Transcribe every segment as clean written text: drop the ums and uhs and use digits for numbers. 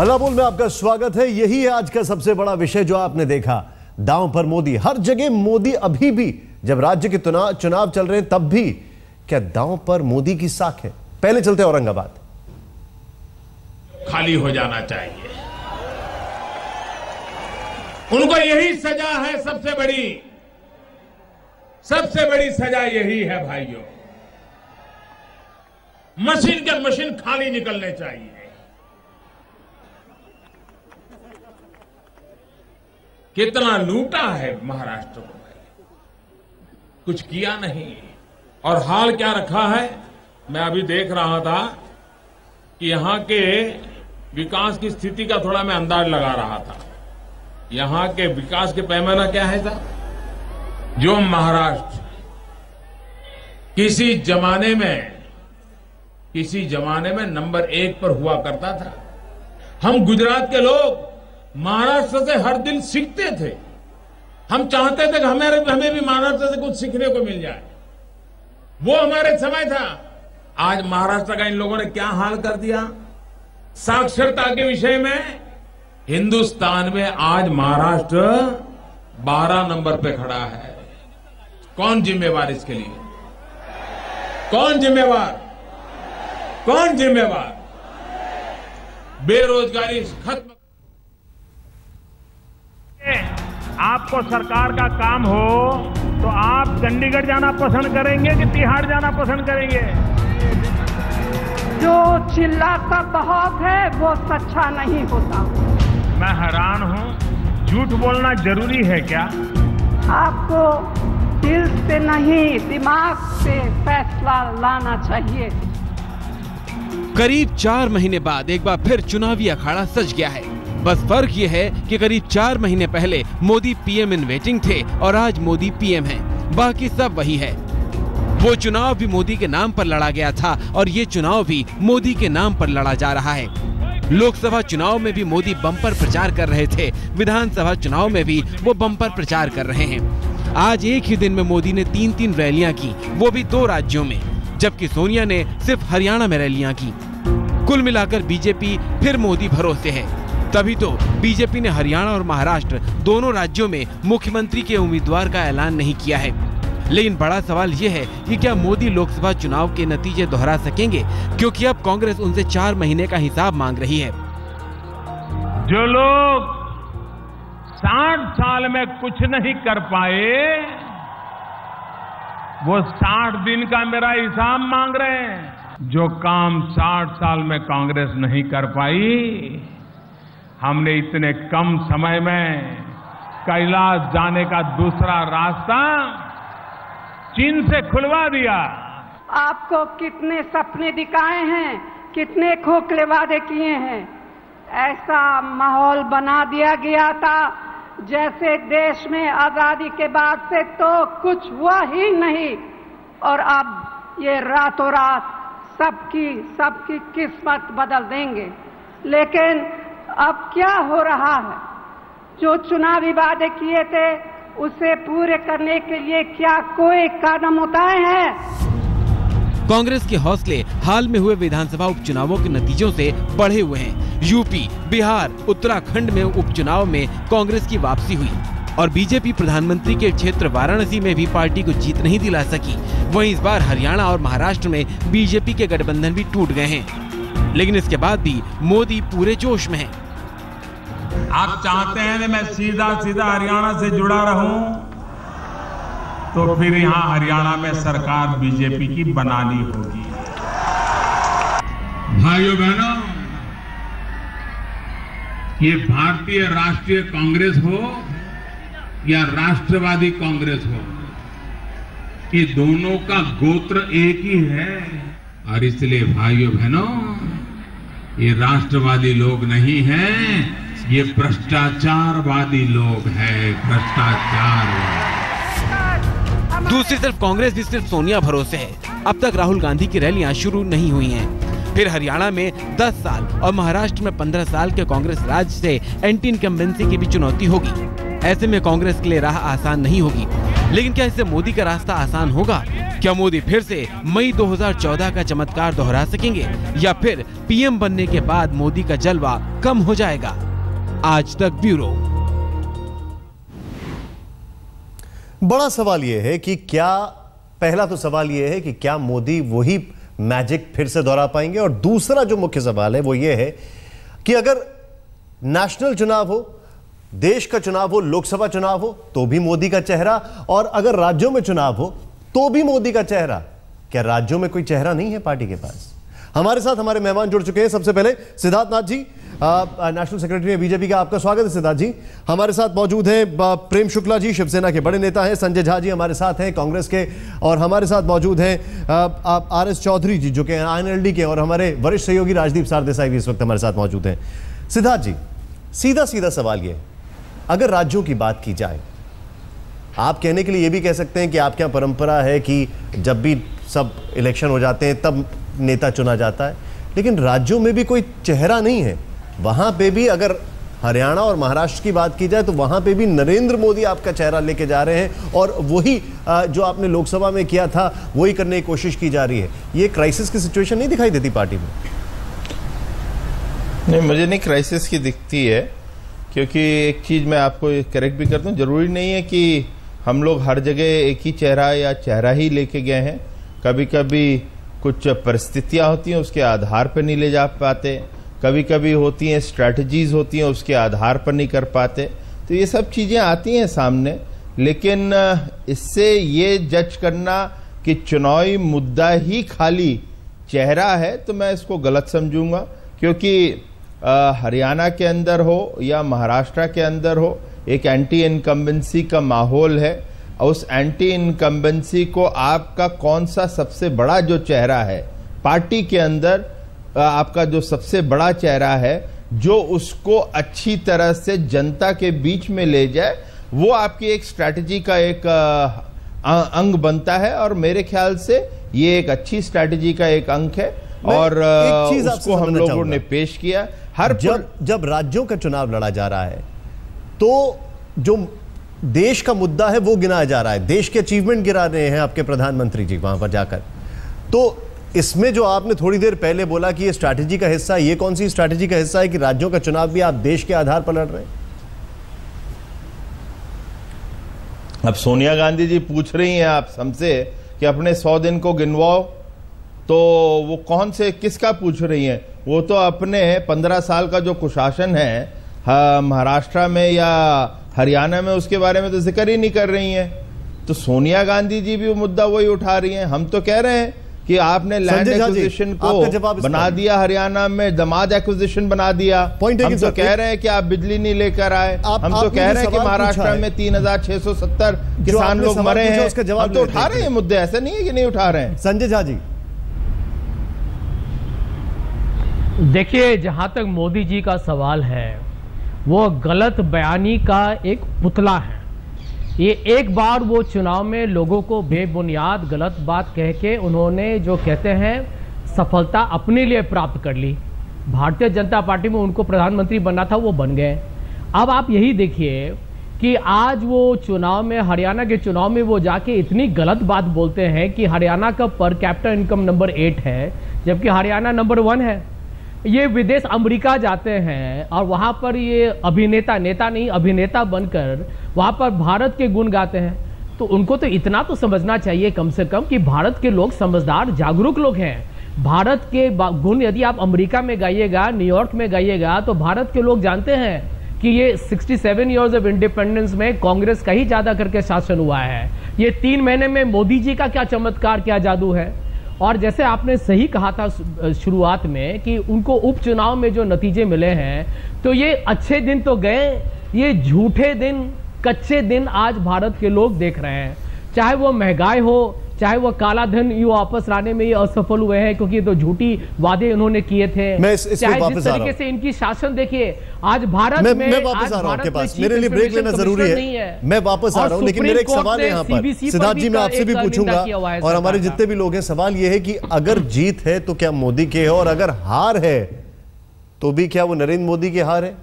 हल्ला बोल में आपका स्वागत है। यही है आज का सबसे बड़ा विषय जो आपने देखा, दांव पर मोदी। हर जगह मोदी, अभी भी जब राज्य के चुनाव चल रहे हैं तब भी क्या दांव पर मोदी की साख है। पहले चलते औरंगाबाद। खाली हो जाना चाहिए, उनको यही सजा है। सबसे बड़ी सजा यही है भाइयों। मशीन के मशीन खाली निकलने चाहिए। कितना लूटा है महाराष्ट्र को भाई, कुछ किया नहीं। और हाल क्या रखा है, मैं अभी देख रहा था कि यहां के विकास की स्थिति का थोड़ा मैं अंदाज लगा रहा था। यहां के विकास के पैमाना क्या है साहब। जो महाराष्ट्र किसी जमाने में नंबर 1 पर हुआ करता था, हम गुजरात के लोग महाराष्ट्र से हर दिन सीखते थे। हम चाहते थे कि हमें भी महाराष्ट्र से कुछ सीखने को मिल जाए। वो हमारे समय था। आज महाराष्ट्र का इन लोगों ने क्या हाल कर दिया। साक्षरता के विषय में हिंदुस्तान में आज महाराष्ट्र 12 नंबर पे खड़ा है। कौन जिम्मेवार इसके लिए? कौन जिम्मेवार? बेरोजगारी खत्म। आपको सरकार का काम हो तो आप चंडीगढ़ जाना पसंद करेंगे कि तिहाड़ जाना पसंद करेंगे? जो चिल्लाता बहुत है वो सच्चा नहीं होता। मैं हैरान हूं, झूठ बोलना जरूरी है क्या? आपको दिल से नहीं दिमाग से फैसला लाना चाहिए। करीब 4 महीने बाद एक बार फिर चुनावी अखाड़ा सज गया है। बस फर्क ये है कि करीब 4 महीने पहले मोदी पीएम इन वेटिंग थे और आज मोदी पीएम हैं। बाकी सब वही है। वो चुनाव भी मोदी के नाम पर लड़ा गया था और ये चुनाव भी मोदी के नाम पर लड़ा जा रहा है। लोकसभा चुनाव में भी मोदी बम्पर प्रचार कर रहे थे, विधानसभा चुनाव में भी वो बम्पर प्रचार कर रहे हैं। आज एक ही दिन में मोदी ने 3-3 रैलियां की, वो भी 2 राज्यों में, जबकि सोनिया ने सिर्फ हरियाणा में रैलियां की। कुल मिलाकर बीजेपी फिर मोदी भरोसे है। तभी तो बीजेपी ने हरियाणा और महाराष्ट्र दोनों राज्यों में मुख्यमंत्री के उम्मीदवार का ऐलान नहीं किया है। लेकिन बड़ा सवाल ये है कि क्या मोदी लोकसभा चुनाव के नतीजे दोहरा सकेंगे, क्योंकि अब कांग्रेस उनसे 4 महीने का हिसाब मांग रही है। जो लोग 60 साल में कुछ नहीं कर पाए, वो 60 दिन का मेरा हिसाब मांग रहे हैं। जो काम 60 साल में कांग्रेस नहीं कर पाई, हमने इतने कम समय में कैलाश जाने का दूसरा रास्ता चीन से खुलवा दिया। आपको कितने सपने दिखाए हैं, कितने खोखले वादे किए हैं। ऐसा माहौल बना दिया गया था जैसे देश में आजादी के बाद से तो कुछ हुआ ही नहीं, और अब ये रातों रात सबकी किस्मत बदल देंगे। लेकिन अब क्या हो रहा है? जो चुनावी वादे किए थे उसे पूरे करने के लिए क्या कोई कदम उठाए हैं? कांग्रेस के हौसले हाल में हुए विधानसभा उपचुनावों के नतीजों से बढ़े हुए हैं। यूपी, बिहार, उत्तराखंड में उपचुनाव में कांग्रेस की वापसी हुई और बीजेपी प्रधानमंत्री के क्षेत्र वाराणसी में भी पार्टी को जीत नहीं दिला सकी। वहीं इस बार हरियाणा और महाराष्ट्र में बीजेपी के गठबंधन भी टूट गए हैं। लेकिन इसके बाद भी मोदी पूरे जोश में हैं। आप चाहते हैं कि मैं सीधा हरियाणा से जुड़ा रहूं, तो फिर यहां हरियाणा में सरकार बीजेपी की बनानी होगी। भाइयों बहनों, ये भारतीय राष्ट्रीय कांग्रेस हो या राष्ट्रवादी कांग्रेस हो, ये दोनों का गोत्र एक ही है। और इसलिए भाइयों बहनों, ये राष्ट्रवादी लोग नहीं हैं, ये भ्रष्टाचारवादी लोग हैं। दूसरी तरफ कांग्रेस भी सिर्फ सोनिया भरोसे है। अब तक राहुल गांधी की रैलियां शुरू नहीं हुई हैं। फिर हरियाणा में 10 साल और महाराष्ट्र में 15 साल के कांग्रेस राज से एंटी इनकम्बेंसी की भी चुनौती होगी। ऐसे में कांग्रेस के लिए राह आसान नहीं होगी। लेकिन क्या इससे मोदी का रास्ता आसान होगा? क्या मोदी फिर से मई 2014 का चमत्कार दोहरा सकेंगे या फिर पीएम बनने के बाद मोदी का जलवा कम हो जाएगा? आज तक ब्यूरो। बड़ा सवाल यह है कि पहला तो सवाल यह है कि क्या मोदी वही मैजिक फिर से दोहरा पाएंगे, और दूसरा जो मुख्य सवाल है वो यह है कि अगर नेशनल चुनाव हो, देश का चुनाव हो, लोकसभा चुनाव हो तो भी मोदी का चेहरा, और अगर राज्यों में चुनाव हो तो भी मोदी का चेहरा। क्या राज्यों में कोई चेहरा नहीं है पार्टी के पास? हमारे साथ हमारे मेहमान जुड़ चुके हैं। सबसे पहले सिद्धार्थ नाथ जी, नेशनल सेक्रेटरी है बीजेपी का, आपका स्वागत है सिद्धार्थ जी। हमारे साथ मौजूद हैं प्रेम शुक्ला जी, शिवसेना के बड़े नेता हैं। संजय झा जी हमारे साथ हैं, कांग्रेस के। और हमारे साथ मौजूद हैं आर.एस. चौधरी जी, जो कि INLD के, और हमारे वरिष्ठ सहयोगी राजदीप सारदेसाई भी इस वक्त हमारे साथ मौजूद हैं। सिद्धार्थ जी, सीधा सीधा सवाल ये, अगर राज्यों की बात की जाए, आप कहने के लिए यह भी कह सकते हैं कि आपके यहाँ परंपरा है कि जब भी सब इलेक्शन हो जाते हैं तब नेता चुना जाता है, लेकिन राज्यों में भी कोई चेहरा नहीं है। वहां पे भी अगर हरियाणा और महाराष्ट्र की बात की जाए तो वहां पे भी नरेंद्र मोदी आपका चेहरा लेके जा रहे हैं, और वही जो आपने लोकसभा में किया था वही करने की कोशिश की जा रही है। ये क्राइसिस की सिचुएशन नहीं दिखाई देती पार्टी में? नहीं, मुझे नहीं क्राइसिस की दिखती है, क्योंकि एक चीज मैं आपको करेक्ट भी करता हूँ, जरूरी नहीं है कि हम लोग हर जगह एक ही चेहरा या चेहरा ही लेके गए हैं। कभी कभी कुछ परिस्थितियां होती हैं, उसके आधार पर नहीं ले जा पाते, कभी कभी होती हैं स्ट्रैटेजीज होती हैं, उसके आधार पर नहीं कर पाते। तो ये सब चीज़ें आती हैं सामने, लेकिन इससे ये जज करना कि चुनावी मुद्दा ही खाली चेहरा है तो मैं इसको गलत समझूंगा। क्योंकि हरियाणा के अंदर हो या महाराष्ट्र के अंदर हो, एक एंटी इनकम्बेंसी का माहौल है, और उस एंटी इनकम्बेंसी को आपका कौन सा सबसे बड़ा जो चेहरा है पार्टी के अंदर, आपका जो सबसे बड़ा चेहरा है जो उसको अच्छी तरह से जनता के बीच में ले जाए, वो आपकी एक स्ट्रैटेजी का एक अंग बनता है। और मेरे ख्याल से ये एक अच्छी स्ट्रैटेजी का एक अंग है, और उसको हम लोगों ने पेश किया। जब राज्यों का चुनाव लड़ा जा रहा है तो जो देश का मुद्दा है वो गिनाया जा रहा है, देश के अचीवमेंट गिरा रहे हैं आपके प्रधानमंत्री जी वहां पर जाकर। तो इसमें जो आपने थोड़ी देर पहले बोला कि ये स्ट्रैटेजी का हिस्सा है, ये कौन सी स्ट्रैटेजी का हिस्सा है कि राज्यों का चुनाव भी आप देश के आधार पर लड़ रहे हैं? अब सोनिया गांधी जी पूछ रही हैं आप हमसे कि अपने 100 दिन को गिनवाओ, तो वो कौन से किसका पूछ रही हैं? वो तो अपने 15 साल का जो कुशासन है महाराष्ट्र में या हरियाणा में, उसके बारे में तो जिक्र ही नहीं कर रही हैं। तो सोनिया गांधी जी भी वो मुद्दा वही उठा रही हैं। हम तो कह रहे हैं कि आपने लैंड एक्विजिशन को बना दिया, हरियाणा में दामाद एक्विजिशन बना दिया। हम तो कह रहे हैं कि आप बिजली नहीं लेकर आए। हम तो कह रहे हैं कि महाराष्ट्र में 3670 किसान लोग मरे हैं। हम तो उठा रहे हैं मुद्दे, ऐसा नहीं है कि नहीं उठा रहे हैं। संजय झा जी, देखिए, जहां तक मोदी जी का सवाल है, वो गलत बयानी का एक पुतला है। ये एक बार वो चुनाव में लोगों को बेबुनियाद गलत बात कह के उन्होंने जो कहते हैं सफलता अपने लिए प्राप्त कर ली। भारतीय जनता पार्टी में उनको प्रधानमंत्री बनना था, वो बन गए। अब आप यही देखिए कि आज वो चुनाव में, हरियाणा के चुनाव में वो जाके इतनी गलत बात बोलते हैं कि हरियाणा का पर कैपिटा इनकम नंबर 8 है, जबकि हरियाणा नंबर 1 है। ये विदेश अमेरिका जाते हैं और वहाँ पर ये अभिनेता, नेता नहीं अभिनेता बनकर वहाँ पर भारत के गुण गाते हैं। तो उनको तो इतना तो समझना चाहिए कम से कम कि भारत के लोग समझदार जागरूक लोग हैं। भारत के गुण यदि आप अमेरिका में गाइएगा, न्यूयॉर्क में गाइएगा, तो भारत के लोग जानते हैं कि ये 67 ईयर्स ऑफ इंडिपेंडेंस में कांग्रेस का ही ज़्यादा करके शासन हुआ है। ये 3 महीने में मोदी जी का क्या चमत्कार, क्या जादू है। और जैसे आपने सही कहा था शुरुआत में कि उनको उपचुनाव में जो नतीजे मिले हैं, तो ये अच्छे दिन तो गए, ये झूठे दिन, कच्चे दिन आज भारत के लोग देख रहे हैं। चाहे वो महंगाई हो, चाहे वो काला धन ये वापस लाने में ये असफल हुए हैं क्योंकि तो झूठी वादे उन्होंने किए थे। चाहे जिस तरीके से इनकी शासन देखिए आज भारत में, मैं वापस आ रहा हूं आपके पास, मेरे लिए ब्रेक लेना जरूरी है, मैं वापस आ रहा हूं। लेकिन मेरा एक सवाल है यहाँ पर सिद्धार्थ जी, मैं आपसे भी पूछूंगा और हमारे जितने भी लोग हैं, सवाल ये है कि अगर जीत है तो क्या मोदी की है, और अगर हार है तो भी क्या वो नरेंद्र मोदी की हार है?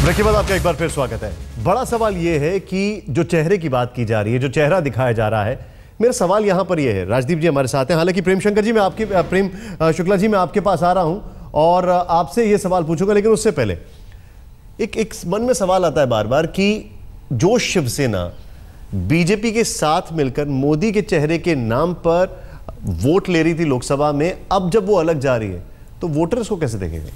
ब्रेक के बाद आपका एक बार फिर स्वागत है। बड़ा सवाल यह है कि जो चेहरे की बात की जा रही है, जो चेहरा दिखाया जा रहा है, मेरा सवाल यहां पर यह है, राजदीप जी हमारे साथ हैं, हालांकि प्रेम शंकर जी प्रेम शुक्ला जी मैं आपके पास आ रहा हूं और आपसे यह सवाल पूछूंगा, लेकिन उससे पहले एक मन में सवाल आता है बार बार कि जो शिवसेना बीजेपी के साथ मिलकर मोदी के चेहरे के नाम पर वोट ले रही थी लोकसभा में, अब जब वो अलग जा रही है तो वोटर इसको कैसे देखेंगे?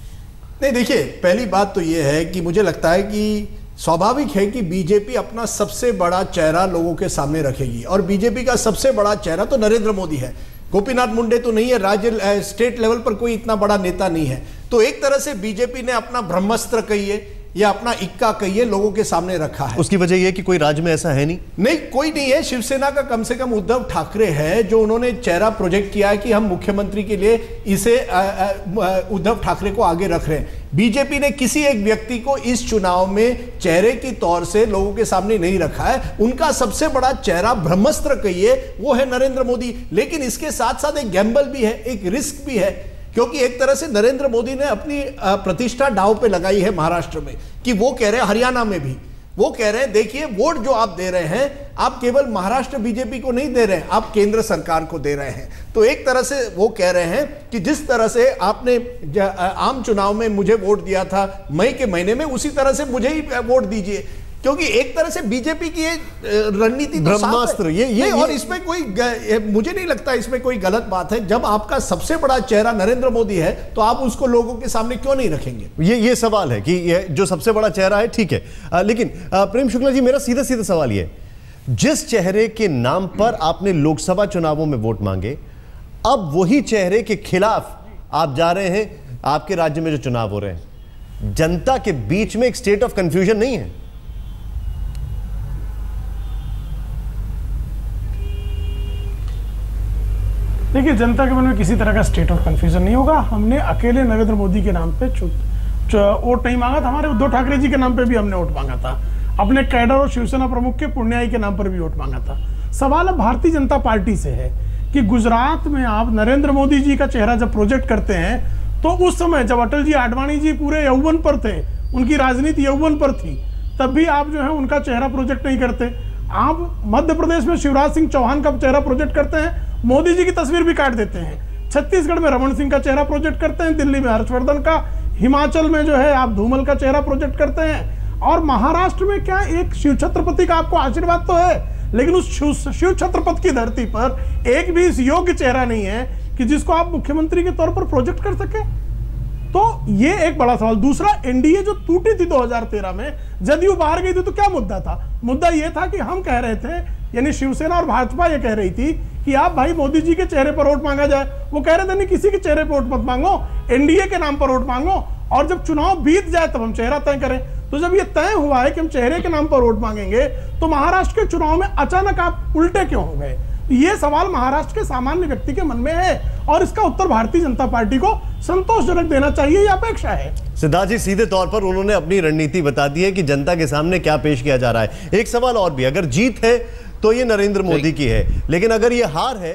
नहीं, देखिए, पहली बात तो यह है कि मुझे लगता है कि स्वाभाविक है कि बीजेपी अपना सबसे बड़ा चेहरा लोगों के सामने रखेगी और बीजेपी का सबसे बड़ा चेहरा तो नरेंद्र मोदी है। गोपीनाथ मुंडे तो नहीं है, राज्य स्टेट लेवल पर कोई इतना बड़ा नेता नहीं है। तो एक तरह से बीजेपी ने अपना ब्रह्मास्त्र कहिए या अपना इक्का कहिए लोगों के सामने रखा है। उसकी वजह यह कि कोई राज्य में ऐसा है नहीं, कोई नहीं है। शिवसेना का कम से कम उद्धव ठाकरे है, जो उन्होंने चेहरा प्रोजेक्ट किया है कि हम मुख्यमंत्री के लिए इसे उद्धव ठाकरे को आगे रख रहे हैं। बीजेपी ने किसी एक व्यक्ति को इस चुनाव में चेहरे के तौर से लोगों के सामने नहीं रखा है। उनका सबसे बड़ा चेहरा, ब्रह्मास्त्र कहिए, वो है नरेंद्र मोदी। लेकिन इसके साथ साथ एक गैम्बल भी है, एक रिस्क भी है, क्योंकि एक तरह से नरेंद्र मोदी ने अपनी प्रतिष्ठा दांव पे लगाई है महाराष्ट्र में, कि वो कह रहे हैं, हरियाणा में भी वो कह रहे हैं, देखिए वोट जो आप दे रहे हैं, आप केवल महाराष्ट्र बीजेपी को नहीं दे रहे हैं, आप केंद्र सरकार को दे रहे हैं। तो एक तरह से वो कह रहे हैं कि जिस तरह से आपने आम चुनाव में मुझे वोट दिया था मई के महीने में, उसी तरह से मुझे ही वोट दीजिए, क्योंकि एक तरह से बीजेपी की रणनीति ब्रह्मास्त्र ये और इसमें कोई, मुझे नहीं लगता इसमें कोई गलत बात है। जब आपका सबसे बड़ा चेहरा नरेंद्र मोदी है तो आप उसको लोगों के सामने क्यों नहीं रखेंगे? ये सवाल है कि ये जो सबसे बड़ा चेहरा है, ठीक है, लेकिन प्रेम शुक्ला जी मेरा सीधा सीधा सवाल ये, जिस चेहरे के नाम पर आपने लोकसभा चुनावों में वोट मांगे, अब वही चेहरे के खिलाफ आप जा रहे हैं आपके राज्य में जो चुनाव हो रहे हैं, जनता के बीच में एक स्टेट ऑफ कंफ्यूजन नहीं है? देखिए, जनता के मन में किसी तरह का स्टेट ऑफ कंफ्यूजन नहीं होगा। हमने अकेले नरेंद्र मोदी के नाम पे वोट नहीं मांगा था, हमारे उद्धव ठाकरे जी के नाम पे भी हमने वोट मांगा था, अपने कैडर और शिवसेना प्रमुख के पुण्याई के नाम पर भी वोट मांगा था। सवाल अब भारतीय जनता पार्टी से है कि गुजरात में आप नरेंद्र मोदी जी का चेहरा जब प्रोजेक्ट करते हैं, तो उस समय जब अटल जी आडवाणी जी पूरे यौवन पर थे, उनकी राजनीति यौवन पर थी, तब भी आप जो है उनका चेहरा प्रोजेक्ट नहीं करते। आप मध्य प्रदेश में शिवराज सिंह चौहान का चेहरा प्रोजेक्ट करते हैं, मोदी जी की तस्वीर भी काट देते हैं। छत्तीसगढ़ में रमन सिंह का चेहरा प्रोजेक्ट करते हैं, दिल्ली में हर्षवर्धन का, हिमाचल में जो है आप धूमल का चेहरा प्रोजेक्ट करते हैं, और महाराष्ट्र में क्या एक शिव छत्रपति का आपको आशीर्वाद तो है, लेकिन उस शिव छत्रपति की धरती पर एक भी इस योग्य चेहरा नहीं है कि जिसको आप मुख्यमंत्री के तौर पर प्रोजेक्ट कर सके। तो ये एक बड़ा सवाल। दूसरा, एनडीए जो टूटी थी 2013 में, जदयू बाहर गई थी, तो क्या मुद्दा था? मुद्दा ये था कि हम कह रहे थे, यानी शिवसेना और भाजपा ये कह रही थी कि आप भाई मोदी जी के चेहरे पर वोट मांगा जाए। वो कह रहे थे नहीं, किसी के चेहरे पर वोट मत मांगो, एनडीए के नाम पर वोट मांगो, और जब चुनाव बीत जाए तब हम चेहरा तय करें। तो जब ये तय हुआ है कि हम चेहरे के नाम पर वोट मांगेंगे, तो महाराष्ट्र के चुनाव में अचानक आप उल्टे क्यों हो गए? ये सवाल महाराष्ट्र के सामान्य व्यक्ति के मन में है, और इसका उत्तर भारतीय जनता पार्टी को संतोषजनक देना चाहिए, ये अपेक्षा है। सिद्धार्थ जी, सीधे तौर पर उन्होंने अपनी रणनीति बता दी है कि जनता के सामने क्या पेश किया जा रहा है। एक सवाल और भी, अगर जीत है तो ये नरेंद्र मोदी की है, लेकिन अगर ये हार है